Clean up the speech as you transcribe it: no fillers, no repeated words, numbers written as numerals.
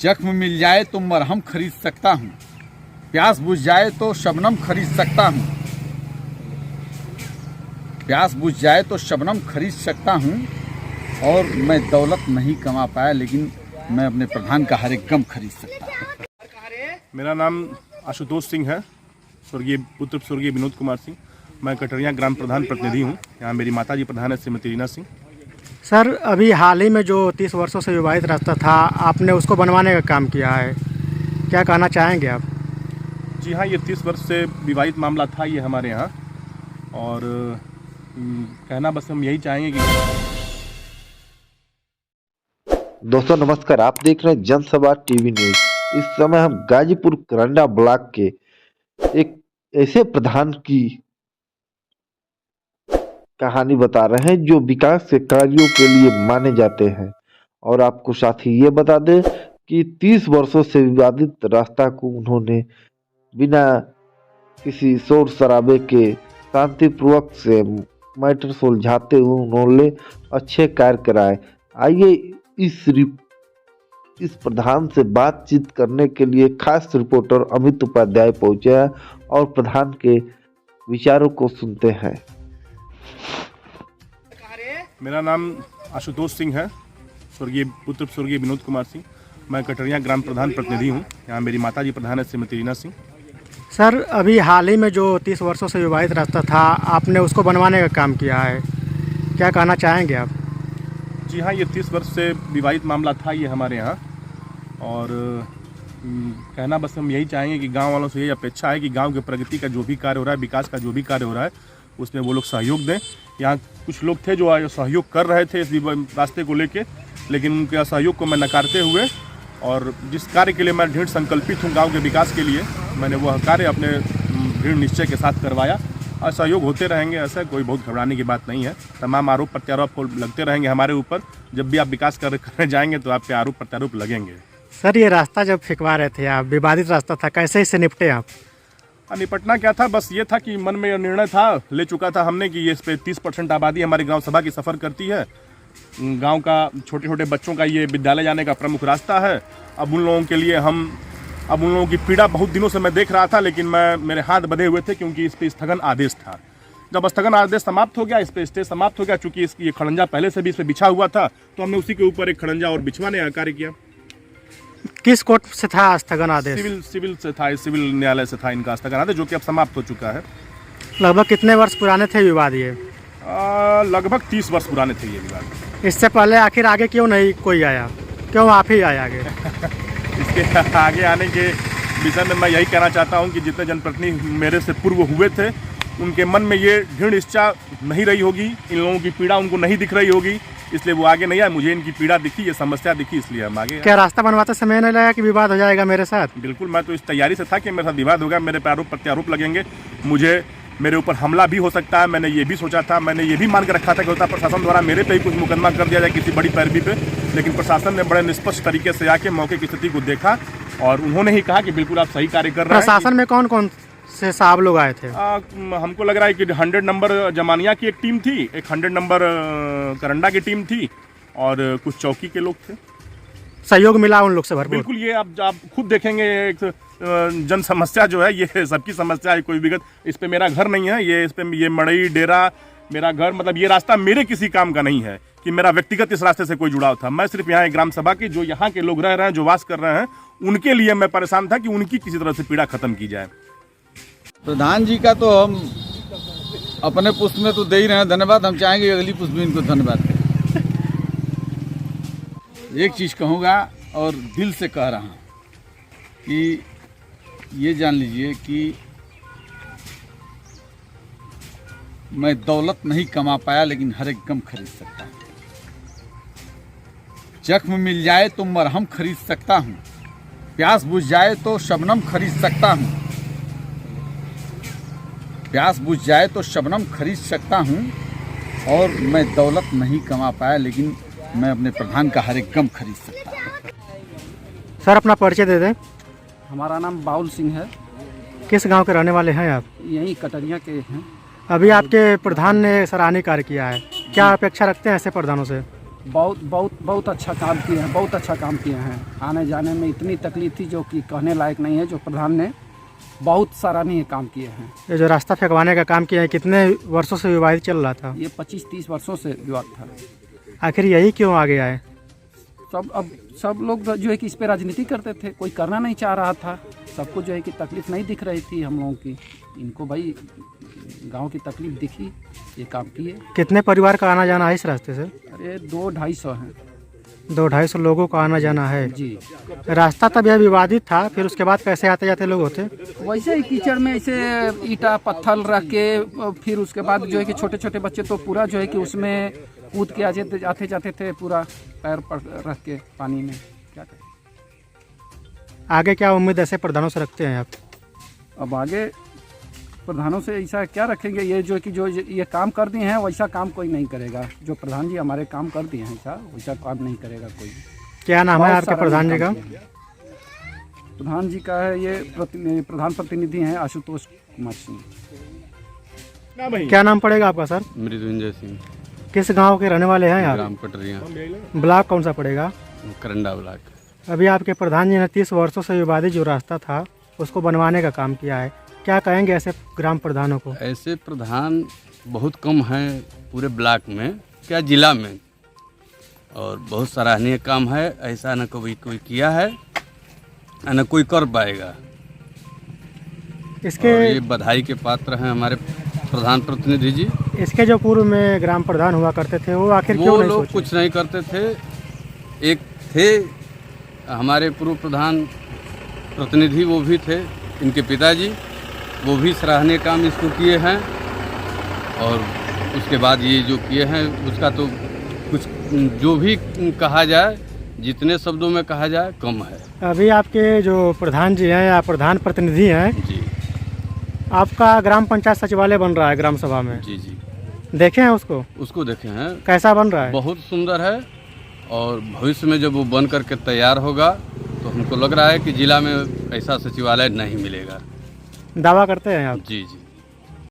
जख्म मिल जाए तो मरहम खरीद सकता हूँ, प्यास बुझ जाए तो शबनम खरीद सकता हूँ, प्यास बुझ जाए तो शबनम खरीद सकता हूँ। और मैं दौलत नहीं कमा पाया लेकिन मैं अपने प्रधान का हर एक गम खरीद सकता हूँ। मेरा नाम आशुतोष सिंह है, स्वर्गीय पुत्र स्वर्गीय विनोद कुमार सिंह। मैं कटरिया ग्राम प्रधान प्रतिनिधि हूँ। यहाँ मेरी माताजी प्रधान है श्रीमती रीना सिंह। सर, अभी हाल ही में जो 30 वर्षों से विवादित रास्ता था, आपने उसको बनवाने का काम किया है, क्या कहना चाहेंगे आप? जी हाँ, ये 30 वर्ष से विवादित मामला था ये हमारे यहाँ। और कहना बस हम यही चाहेंगे कि दोस्तों नमस्कार, आप देख रहे हैं जनसभा टीवी न्यूज। इस समय हम गाजीपुर करंडा ब्लॉक के एक ऐसे प्रधान की कहानी बता रहे हैं जो विकास के कार्यों के लिए माने जाते हैं। और आपको साथ ही ये बता दें कि 30 वर्षों से विवादित रास्ता को उन्होंने बिना किसी शोर शराबे के शांतिपूर्वक से मैटर सुलझाते हुए उन्होंने अच्छे कार्य कराए। आइए इस प्रधान से बातचीत करने के लिए खास रिपोर्टर अमित उपाध्याय पहुंचे हैं और प्रधान के विचारों को सुनते हैं। मेरा नाम आशुतोष सिंह है, स्वर्गीय पुत्र स्वर्गीय विनोद कुमार सिंह। मैं कटरिया ग्राम प्रधान प्रतिनिधि हूँ। यहाँ मेरी माताजी प्रधान है श्रीमती रीना सिंह। सर, अभी हाल ही में जो 30 वर्षों से विवादित रास्ता था, आपने उसको बनवाने का काम किया है, क्या कहना चाहेंगे आप? जी हाँ, ये 30 वर्ष से विवादित मामला था ये हमारे यहाँ। और कहना बस हम यही चाहेंगे कि गांव वालों से यही अपेक्षा है कि गांव के प्रगति का जो भी कार्य हो रहा है, विकास का जो भी कार्य हो रहा है, उसमें वो लोग सहयोग दें। यहाँ कुछ लोग थे जो सहयोग कर रहे थे इस रास्ते को लेके, लेकिन उनके सहयोग को मैं नकारते हुए और जिस कार्य के लिए मैं दृढ़ संकल्पित हूँ गाँव के विकास के लिए, मैंने वह कार्य अपने दृढ़ निश्चय के साथ करवाया। और सहयोग होते रहेंगे, ऐसा कोई बहुत घबराने की बात नहीं है। तमाम आरोप प्रत्यारोप लगते रहेंगे हमारे ऊपर। जब भी आप विकास करने जाएंगे तो आप पे आरोप प्रत्यारोप लगेंगे। सर, ये रास्ता जब फिकवा रहे थे आप, विवादित रास्ता था, कैसे इससे निपटे आप? निपटना क्या था, बस ये था कि मन में यह निर्णय था, ले चुका था हमने कि ये इस पे 30% आबादी हमारी ग्राम सभा की सफ़र करती है। गांव का छोटे छोटे बच्चों का ये विद्यालय जाने का प्रमुख रास्ता है। अब उन लोगों के लिए अब उन लोगों की पीड़ा बहुत दिनों से मैं देख रहा था, लेकिन मेरे हाथ बंधे हुए थे क्योंकि इस पे स्थगन आदेश था। जब स्थगन आदेश समाप्त हो गया, इस पे स्टे समाप्त हो गया, चूंकि ये खड़ंजा पहले से भी इस पे बिछा हुआ था, तो हमने उसी के ऊपर एक खड़ंजा और बिछवाने का कार्य किया। किस कोर्ट से था स्थगन आदेश? सिविल से था, सिविल न्यायालय से था इनका स्थगन आदेश, जो कि अब समाप्त हो चुका है। लगभग कितने वर्ष पुराने थे विवाद ये? लगभग 30 वर्ष पुराने थे ये विवाद। इससे पहले आखिर आगे क्यों नहीं कोई आया, क्यों आप ही आए आगे? इसके आगे आने के विषय में मैं यही कहना चाहता हूं कि जितने जनप्रतिनिधि मेरे से पूर्व हुए थे, उनके मन में ये दृढ़ इच्छा नहीं रही होगी, इन लोगों की पीड़ा उनको नहीं दिख रही होगी, इसलिए वो आगे नहीं आए। मुझे इनकी पीड़ा दिखी, ये समस्या दिखी, इसलिए हम आगे। क्या रास्ता बनवाते समय नहीं लगा कि विवाद हो जाएगा मेरे साथ? बिल्कुल, मैं तो इस तैयारी से था कि मेरे साथ विवाद होगा, मेरे पे आरोप प्रत्यारोप लगेंगे, मेरे ऊपर हमला भी हो सकता है। मैंने ये भी सोचा था, मैंने ये भी मान के रखा था कि होता प्रशासन द्वारा मेरे पे ही कुछ मुकदमा कर दिया जाए किसी बड़ी पैरवी पे, लेकिन प्रशासन ने बड़े निष्पक्ष तरीके से आके मौके की स्थिति को देखा और उन्होंने ही कहा कि बिल्कुल आप सही कार्य कर रहे हैं। प्रशासन में कौन कौन से साहब लोग आए थे? हमको लग रहा है कि 100 नंबर जमानिया की एक टीम थी, एक 100 नंबर करंडा की टीम थी और कुछ चौकी के लोग थे। सहयोग मिला उन लोग से भरपूर? बिल्कुल, ये आप खुद देखेंगे। एक जन समस्या जो है, ये सबकी समस्या है, कोई विगत इस पे मेरा घर नहीं है, ये इस पे ये मड़ई डेरा मेरा घर, मतलब ये रास्ता मेरे किसी काम का नहीं है कि मेरा व्यक्तिगत इस रास्ते से कोई जुड़ाव था। मैं सिर्फ यहाँ एक ग्राम सभा की जो यहाँ के लोग रह रहे हैं, जो वास कर रहे हैं, उनके लिए मैं परेशान था कि उनकी किसी तरह से पीड़ा खत्म की जाए। प्रधान जी का तो हम अपने पुष्प में तो दे ही रहे हैं धन्यवाद, हम चाहेंगे अगली पुष्प में इनको धन्यवाद दें। एक चीज़ कहूँगा और दिल से कह रहा हूँ कि ये जान लीजिए कि मैं दौलत नहीं कमा पाया लेकिन हर एक गम खरीद सकता हूँ। जख्म मिल जाए तो मरहम खरीद सकता हूँ, प्यास बुझ जाए तो शबनम खरीद सकता हूँ, प्यास बुझ जाए तो शबनम खरीद सकता हूँ। और मैं दौलत नहीं कमा पाया लेकिन मैं अपने प्रधान का हर एक गम खरीद सकता हूँ। सर, अपना परिचय दे दें। हमारा नाम बाउल सिंह है। किस गांव के रहने वाले हैं आप? यहीं कटरिया के हैं। अभी आपके प्रधान ने सराहनीय कार्य किया है, क्या अपेक्षा रखते हैं ऐसे प्रधानों से? बहुत बहुत बहुत अच्छा काम किए हैं, बहुत अच्छा काम किए हैं। आने जाने में इतनी तकलीफ थी जो कि कहने लायक नहीं है। जो प्रधान ने बहुत सराहनीय काम किए हैं। ये जो रास्ता फेंकवाने का काम किया है कितने वर्षों से विवादित चल रहा था? ये 25-30 वर्षों से विवाद था। आखिर यही क्यों आ गया है? सब लोग जो है कि इस पे राजनीति करते थे, कोई करना नहीं चाह रहा था। सबको जो है कि तकलीफ नहीं दिख रही थी हम लोगों की। इनको भाई गांव की तकलीफ दिखी, ये काम किए। कितने परिवार का आना जाना है इस रास्ते से? अरे 200-250 हैं 200-250 लोगों का आना जाना है जी। रास्ता तब यह विवादित था, फिर उसके बाद कैसे आते जाते लोग होते? वैसे ही कीचड़ में ऐसे ईटा पत्थर रख के, फिर उसके बाद जो है कि छोटे छोटे बच्चे तो पूरा जो है कि उसमें कूद के आते जाते थे, पूरा पैर पर रख के पानी में। क्या करें? आगे क्या उम्मीद ऐसे प्रधानों से रखते हैं आप? अब आगे प्रधानों से ऐसा क्या रखेंगे? ये जो कि जो ये काम कर दिए हैं वैसा काम कोई नहीं करेगा। जो प्रधान जी हमारे काम कर दिए हैं ऐसा वैसा काम नहीं करेगा कोई। क्या नाम है बहुत आपके सारा प्रधान जी का? काम किए हैं। प्रधान जी का है ये प्रधान प्रतिनिधि हैं आशुतोष कुमार सिंह। क्या नाम पड़ेगा आपका सर? मृत्युंजय सिंह, किस गांव के रहने वाले हैं आप? ग्राम कटरिया, ब्लॉक कौन सा पड़ेगा? करंडा ब्लॉक। अभी आपके प्रधान जी ने 30 वर्षों से विवादित जो रास्ता था उसको बनवाने का काम किया है, क्या कहेंगे ऐसे ग्राम प्रधानों को? ऐसे प्रधान बहुत कम हैं पूरे ब्लॉक में, क्या जिला में, और बहुत सराहनीय काम है। ऐसा न कभी कोई किया है न कोई कर पाएगा। इसके और ये बधाई के पात्र हैं हमारे प्रधान प्रतिनिधि जी। इसके जो पूर्व में ग्राम प्रधान हुआ करते थे वो आखिर क्यों वो नहीं लोग सोचे? कुछ नहीं करते थे। एक थे हमारे पूर्व प्रधान प्रतिनिधि, वो भी थे, इनके पिताजी, वो भी सराहनीय काम इसको किए हैं। और उसके बाद ये जो किए हैं उसका तो कुछ जो भी कहा जाए, जितने शब्दों में कहा जाए कम है। अभी आपके जो प्रधान जी हैं या प्रधान प्रतिनिधि हैं, जी आपका ग्राम पंचायत सचिवालय बन रहा है ग्राम सभा में, जी जी, देखे हैं उसको? उसको देखे हैं, कैसा बन रहा है? बहुत सुंदर है। और भविष्य में जब वो बन करके तैयार होगा तो हमको लग रहा है कि जिला में ऐसा सचिवालय नहीं मिलेगा। दावा करते हैं आप? जी जी।